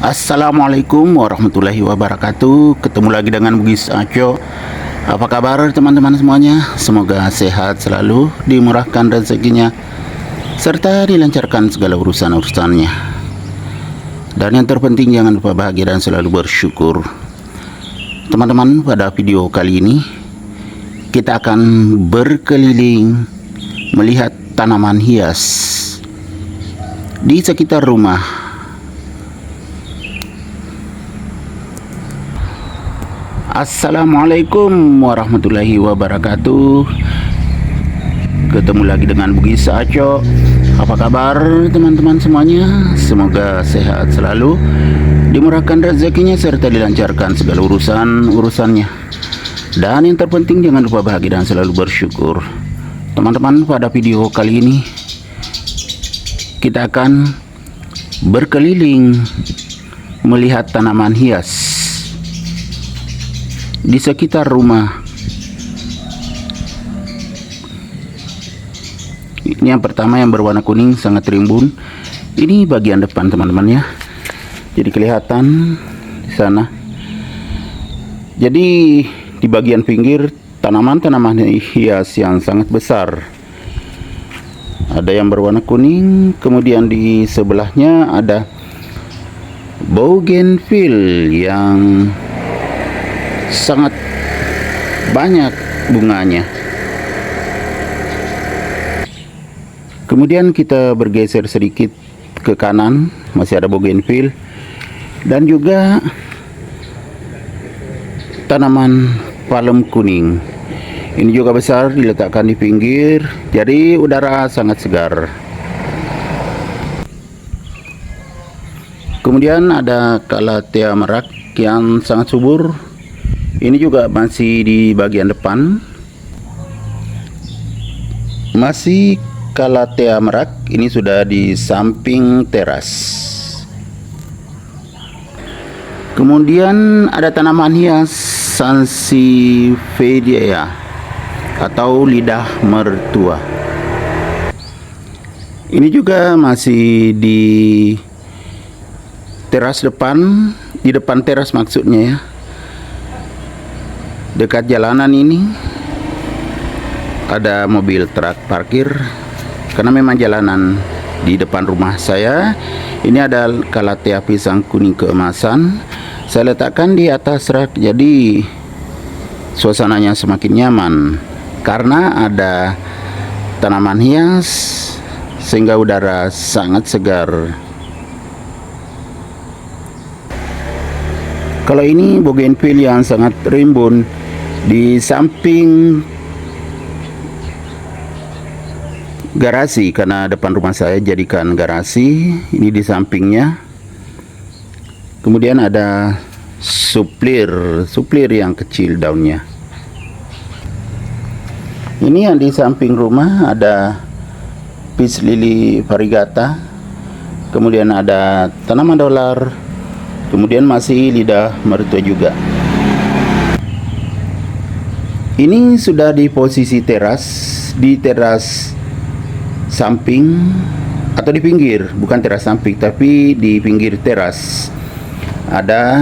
Assalamualaikum warahmatullahi wabarakatuh. Ketemu lagi dengan Bugis Aco. Apa kabar teman-teman semuanya? Semoga sehat selalu, dimurahkan rezekinya, serta dilancarkan segala urusan-urusannya. Dan yang terpenting jangan lupa bahagia dan selalu bersyukur. Teman-teman, pada video kali ini kita akan berkeliling melihat tanaman hias di sekitar rumah. Assalamualaikum warahmatullahi wabarakatuh. Ketemu lagi dengan Bugis Aco. Apa kabar teman-teman semuanya? Semoga sehat selalu, dimurahkan rezekinya, serta dilancarkan segala urusannya. Dan yang terpenting jangan lupa bahagia dan selalu bersyukur. Teman-teman, pada video kali ini kita akan berkeliling melihat tanaman hias di sekitar rumah. Ini yang pertama, yang berwarna kuning, sangat rimbun. Ini bagian depan teman-teman ya. Jadi kelihatan di sana. Jadi di bagian pinggir tanaman-tanaman hias yang sangat besar. Ada yang berwarna kuning, kemudian di sebelahnya ada bougainville yang sangat banyak bunganya. Kemudian kita bergeser sedikit ke kanan, masih ada bougainville dan juga tanaman palem kuning. Ini juga besar, diletakkan di pinggir, jadi udara sangat segar. Kemudian ada calathea merak yang sangat subur. Ini juga masih di bagian depan. Masih calathea merak, ini sudah di samping teras. Kemudian ada tanaman hias Sansevieria atau lidah mertua. Ini juga masih di teras depan, di depan teras maksudnya ya. Dekat jalanan ini ada mobil truk parkir, karena memang jalanan di depan rumah saya. Ini ada calathea pisang kuning keemasan. Saya letakkan di atas rak, jadi suasananya semakin nyaman karena ada tanaman hias sehingga udara sangat segar. Kalau ini bougainville yang sangat rimbun. Di samping garasi, karena depan rumah saya jadikan garasi, ini di sampingnya. Kemudian ada suplir yang kecil daunnya. Ini yang di samping rumah ada peace lily variegata. Kemudian ada tanaman dolar. Kemudian masih lidah mertua juga. Ini sudah di posisi teras, di teras samping atau di pinggir, bukan teras samping tapi di pinggir teras. Ada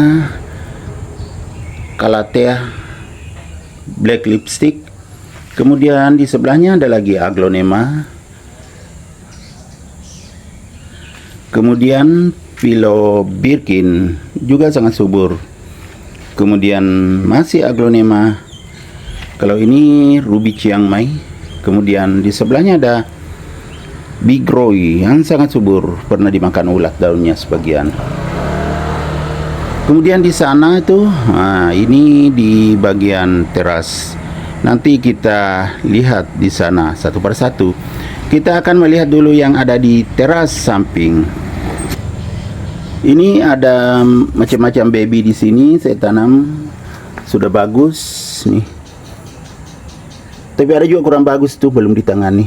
calathea black lipstick. Kemudian di sebelahnya ada lagi aglonema. Kemudian philobirkin juga sangat subur. Kemudian masih aglonema. Kalau ini ruby Chiang Mai. Kemudian di sebelahnya ada big roy yang sangat subur, pernah dimakan ulat daunnya sebagian. Kemudian di sana itu, ini di bagian teras. Nanti kita lihat di sana satu persatu. Kita akan melihat dulu yang ada di teras samping. Ini ada macam-macam baby di sini. Saya tanam sudah bagus nih. Tapi ada juga kurang bagus tuh, belum ditangani.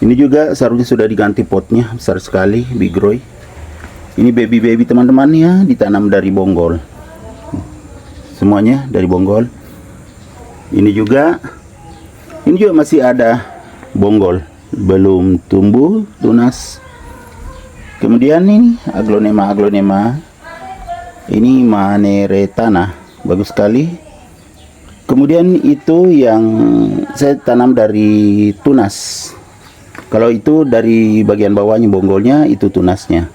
Ini juga seharusnya sudah diganti potnya, besar sekali, big roy. Ini baby-baby teman-teman ya, ditanam dari bonggol. Semuanya dari bonggol. Ini juga masih ada bonggol, belum tumbuh tunas. Kemudian ini aglonema ini maneretana, bagus sekali. Kemudian itu yang saya tanam dari tunas. Kalau itu dari bagian bawahnya bonggolnya itu tunasnya.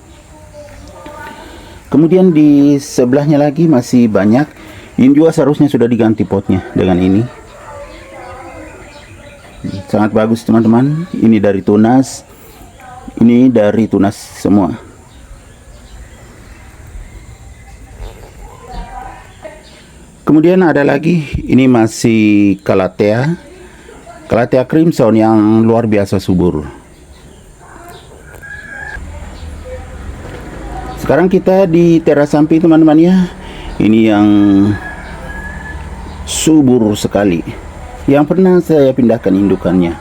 Kemudian di sebelahnya lagi masih banyak. Ini juga seharusnya sudah diganti potnya dengan ini. Sangat bagus teman-teman. Ini dari tunas. Ini dari tunas semua. Kemudian ada lagi, ini masih Calathea crimson yang luar biasa subur. Sekarang kita di teras samping teman-teman ya. Ini yang subur sekali, yang pernah saya pindahkan indukannya.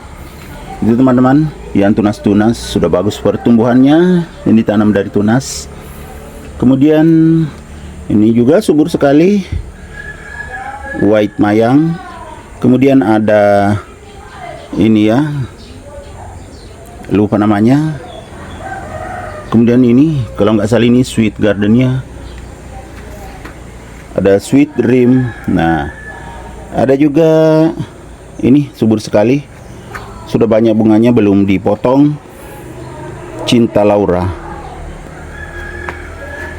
Itu teman-teman, yang tunas-tunas sudah bagus pertumbuhannya, ini ditanam dari tunas. Kemudian ini juga subur sekali, white mayang. Kemudian ada ini ya, lupa namanya. Kemudian ini kalau nggak salah ini sweet gardennya, ada sweet dream. Nah, ada juga ini subur sekali, sudah banyak bunganya belum dipotong, cinta Laura.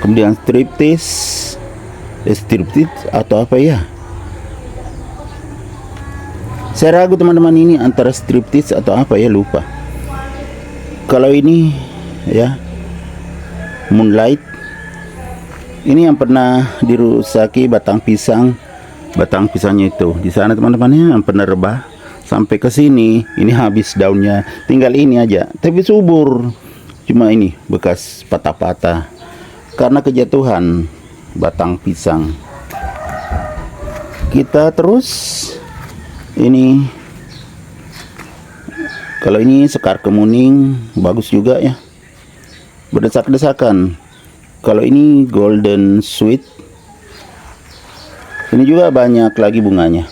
Kemudian striptease atau apa ya, saya ragu teman-teman, ini antara striptease atau apa ya, lupa. Kalau ini ya moonlight, ini yang pernah dirusaki batang pisangnya itu di sana teman-teman, yang pernah rebah sampai ke sini. Ini habis daunnya, tinggal ini aja, tapi subur. Cuma ini bekas patah-patah karena kejatuhan batang pisang. Kita terus ini, kalau ini sekar kemuning bagus juga ya, berdesak-desakan. Kalau ini golden sweet, ini juga banyak lagi bunganya.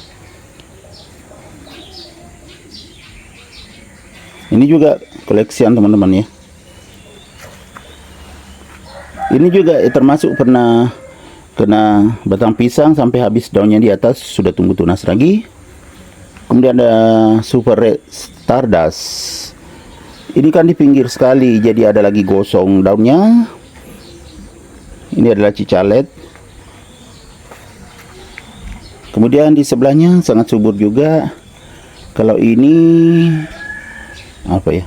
Ini juga koleksian teman-teman ya. Ini juga termasuk pernah kena batang pisang sampai habis daunnya di atas, sudah tumbuh tunas lagi. Kemudian ada super red stardust. Ini kan di pinggir sekali, jadi ada lagi gosong daunnya. Ini adalah cicalet. Kemudian di sebelahnya sangat subur juga. Kalau ini apa ya?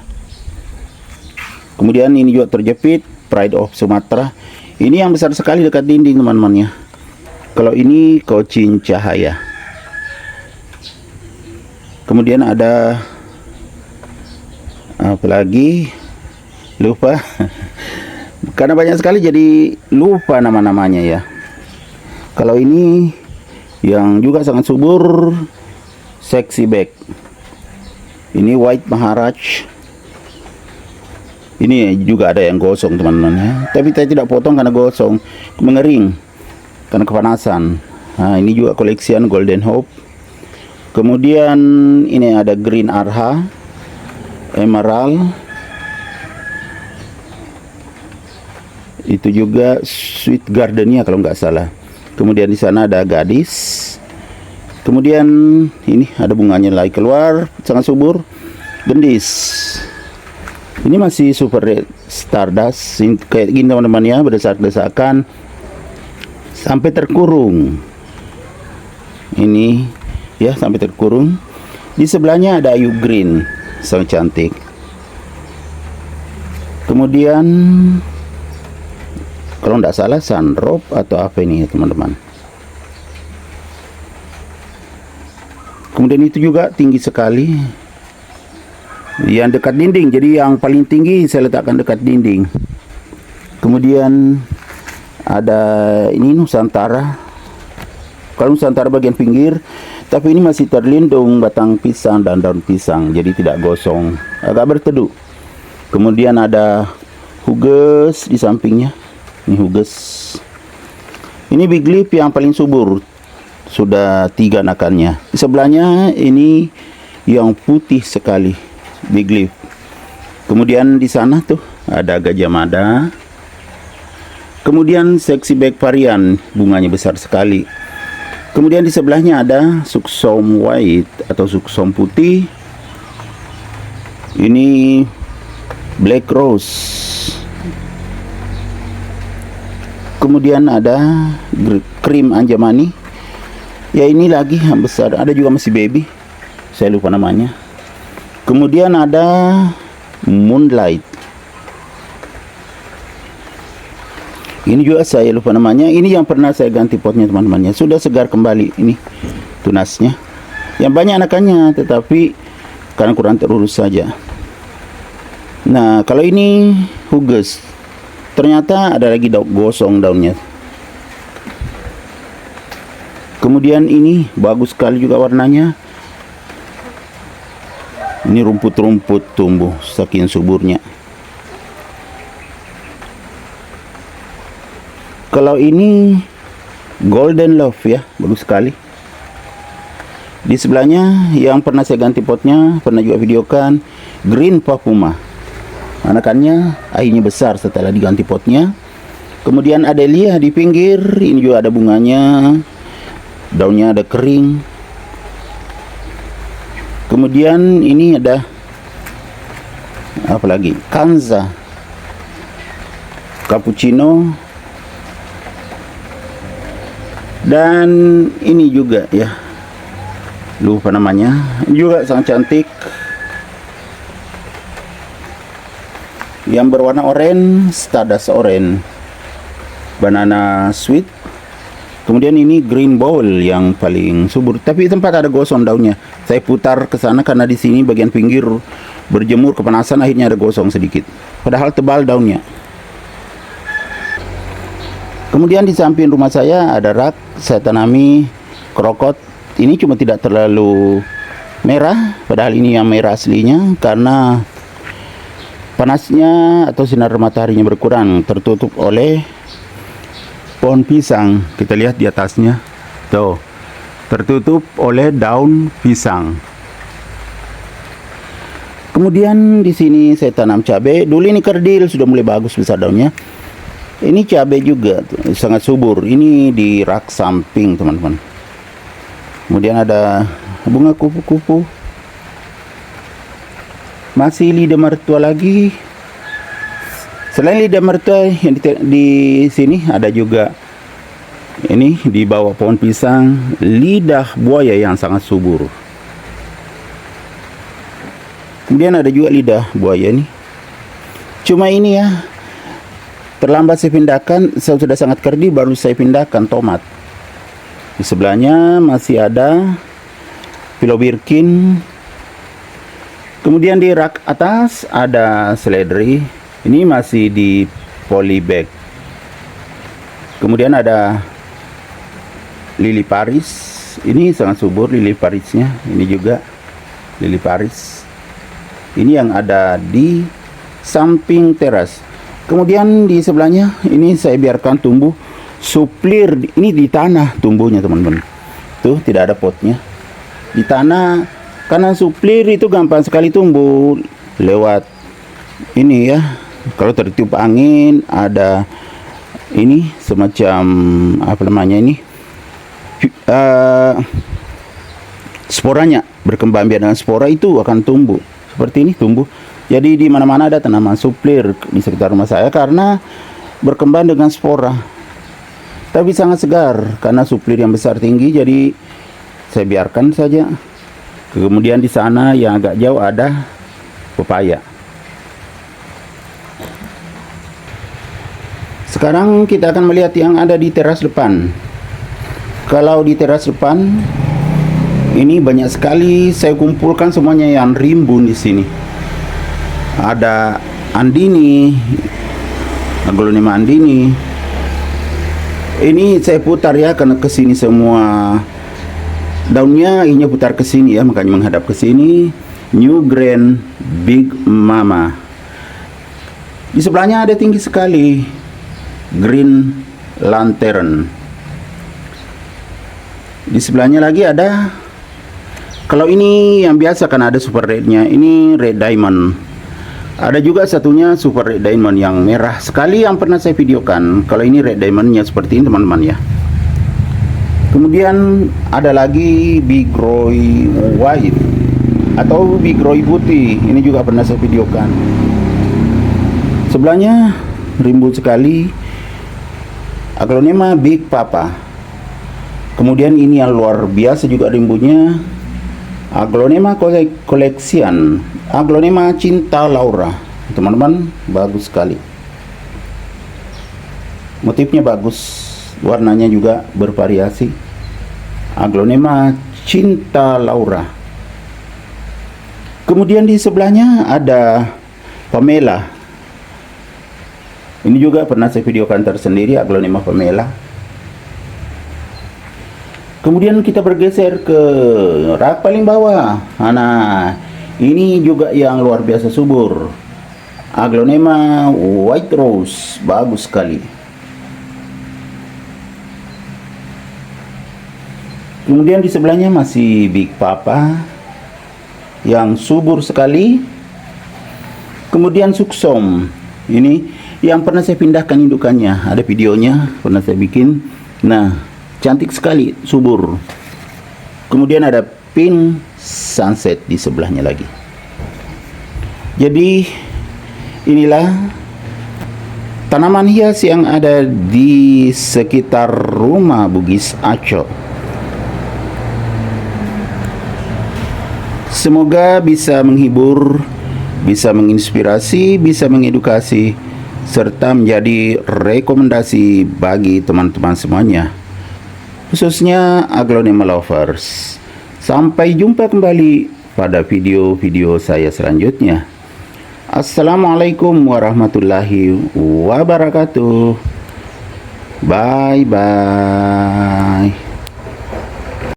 Kemudian ini juga terjepit, Pride of Sumatra. Ini yang besar sekali dekat dinding teman-teman ya. Kalau ini Cochin Cahaya. Kemudian ada apa lagi? Lupa. Karena banyak sekali jadi lupa nama-namanya ya. Kalau ini yang juga sangat subur, Sexy Back. Ini White Maharaj. Ini juga ada yang gosong teman-teman ya. Tapi saya tidak potong karena gosong, mengering karena kepanasan. Nah, ini juga koleksian Golden Hope. Kemudian ini ada Green Arha, Emerald. Itu juga Sweet Gardennya kalau nggak salah. Kemudian di sana ada Gadis. Kemudian ini ada bunganya lagi keluar, sangat subur, Gendis. Ini masih super red stardust, kayak gini teman-teman ya, berdesak-desakan sampai terkurung. Ini ya sampai terkurung. Di sebelahnya ada Ayu Green, sangat cantik. Kemudian kalau tidak salah sunrobe atau apa ini ya teman-teman. Kemudian itu juga tinggi sekali, yang dekat dinding. Jadi yang paling tinggi saya letakkan dekat dinding. Kemudian ada ini Nusantara. Kalau Nusantara bagian pinggir, tapi ini masih terlindung batang pisang dan daun pisang, jadi tidak gosong, agak berteduh. Kemudian ada Huges di sampingnya. Ini Huges. Ini big leaf yang paling subur, sudah 3 anakannya. Di sebelahnya ini yang putih sekali, big leaf. Kemudian di sana tuh ada Gajah Mada. Kemudian Sexy Back varian, bunganya besar sekali. Kemudian di sebelahnya ada Suksom White atau Suksom putih. Ini Black Rose. Kemudian ada Krim Anjamani. Ya, ini lagi yang besar. Ada juga masih baby, saya lupa namanya. Kemudian ada Moonlight. Ini juga saya lupa namanya. Ini yang pernah saya ganti potnya teman-temannya. Sudah segar kembali ini tunasnya. Yang banyak anakannya, tetapi karena kurang terurus saja. Nah, kalau ini Huges, ternyata ada lagi gosong daunnya. Kemudian ini bagus sekali juga warnanya. Ini rumput-rumput tumbuh saking suburnya. Kalau ini Golden Love ya, bagus sekali. Di sebelahnya yang pernah saya ganti potnya, pernah juga videokan, Green Papuma. Anakannya akhirnya besar setelah diganti potnya. Kemudian Adelia di pinggir, ini juga ada bunganya. Daunnya ada kering. Kemudian ini ada apa lagi? Kanza, Cappuccino. Dan ini juga ya, lupa namanya, juga sangat cantik, yang berwarna oranye, Stardust Orange, Banana Sweet. Kemudian ini Green Bowl yang paling subur, tapi tempat ada gosong daunnya. Saya putar ke sana karena di sini bagian pinggir berjemur kepanasan, akhirnya ada gosong sedikit, padahal tebal daunnya. Kemudian di samping rumah saya ada rak, saya tanami krokot. Ini cuma tidak terlalu merah, padahal ini yang merah aslinya karena panasnya atau sinar mataharinya berkurang, tertutup oleh pohon pisang. Kita lihat di atasnya, tuh, tertutup oleh daun pisang. Kemudian di sini saya tanam cabai. Dulu ini kerdil, sudah mulai bagus besar daunnya. Ini cabai juga sangat subur. Ini di rak samping teman-teman. Kemudian ada bunga kupu-kupu. Masih lidah mertua lagi. Selain lidah mertua yang di sini ada juga ini di bawah pohon pisang, lidah buaya yang sangat subur. Kemudian ada juga lidah buaya ini. Cuma ini ya, terlambat saya pindahkan, saya sudah sangat kerdil baru saya pindahkan tomat. Di sebelahnya masih ada Philobirkin. Kemudian di rak atas ada seledri. Ini masih di polybag. Kemudian ada lili Paris. Ini sangat subur lili Parisnya. Ini juga lili Paris. Ini yang ada di samping teras. Kemudian di sebelahnya ini saya biarkan tumbuh suplir. Ini di tanah tumbuhnya teman-teman. Tuh, tidak ada potnya. Di tanah, karena suplir itu gampang sekali tumbuh lewat ini ya. Kalau tertiup angin, ada ini semacam apa namanya ini, sporanya berkembang biak dengan spora, itu akan tumbuh seperti ini tumbuh. Jadi di mana-mana ada tanaman suplir di sekitar rumah saya karena berkembang dengan spora. Tapi sangat segar karena suplir yang besar tinggi, jadi saya biarkan saja. Kemudian di sana yang agak jauh ada pepaya. Sekarang kita akan melihat yang ada di teras depan. Kalau di teras depan ini banyak sekali saya kumpulkan semuanya yang rimbun di sini. Ada andini, aglonema andini. Ini saya putar ya karena kesini semua daunnya, ini putar ke sini ya, makanya menghadap ke sini. New Grand Big Mama. Di sebelahnya ada tinggi sekali Green Lantern. Di sebelahnya lagi ada, kalau ini yang biasa kan ada super rednya, ini Red Diamond Ada juga satunya Super Red Diamond yang merah sekali yang pernah saya videokan. Kalau ini Red Diamondnya seperti ini teman-teman ya. Kemudian ada lagi Big Roy White atau Big Roy putih. Ini juga pernah saya videokan. Sebelahnya rimbun sekali Aglonema Big Papa. Kemudian ini yang luar biasa juga rimbunnya, Aglonema Collection, Aglonema Cinta Laura. Teman-teman, bagus sekali. Motifnya bagus, warnanya juga bervariasi. Aglonema Cinta Laura. Kemudian di sebelahnya ada Pamela. Ini juga pernah saya videokan tersendiri, Aglonema Pamela. Kemudian kita bergeser ke rak paling bawah. Nah, ini juga yang luar biasa subur, Aglonema White Rose, bagus sekali. Kemudian di sebelahnya masih Big Papa yang subur sekali. Kemudian Suksom, ini yang pernah saya pindahkan indukannya, ada videonya, pernah saya bikin. Nah, cantik sekali, subur. Kemudian ada Pink Sunset di sebelahnya lagi. Jadi inilah tanaman hias yang ada di sekitar rumah Bugis Aco. Semoga bisa menghibur, bisa menginspirasi, bisa mengedukasi, serta menjadi rekomendasi bagi teman-teman semuanya, khususnya Aglonema lovers. Sampai jumpa kembali pada video-video saya selanjutnya. Assalamualaikum warahmatullahi wabarakatuh. Bye bye.